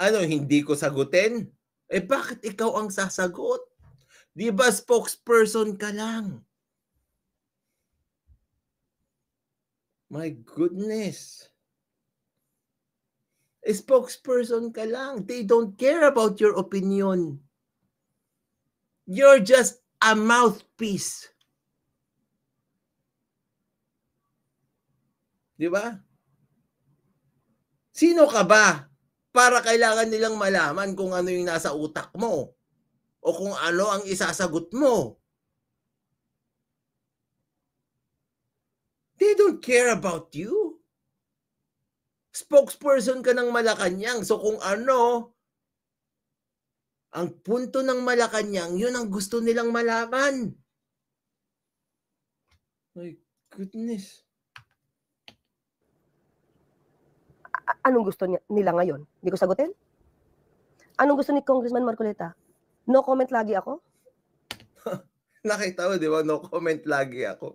Ano, hindi ko sagutin? Eh, bakit ikaw ang sasagot? 'Di ba spokesperson ka lang? My goodness. Spokesperson ka lang. They don't care about your opinion. You're just a mouthpiece. 'Di ba? Sino ka ba para kailangan nilang malaman kung ano yung nasa utak mo o kung ano ang isasagot mo? They don't care about you. Spokesperson ka ng Malacanang, so kung ano ang punto ng Malacanang, yun ang gusto nilang malaman. My goodness. Anong gusto nila ngayon? Hindi ko sagutin? Anong gusto ni Congressman Marcoleta? No comment lagi ako? Nakita mo, 'di ba, no comment lagi ako.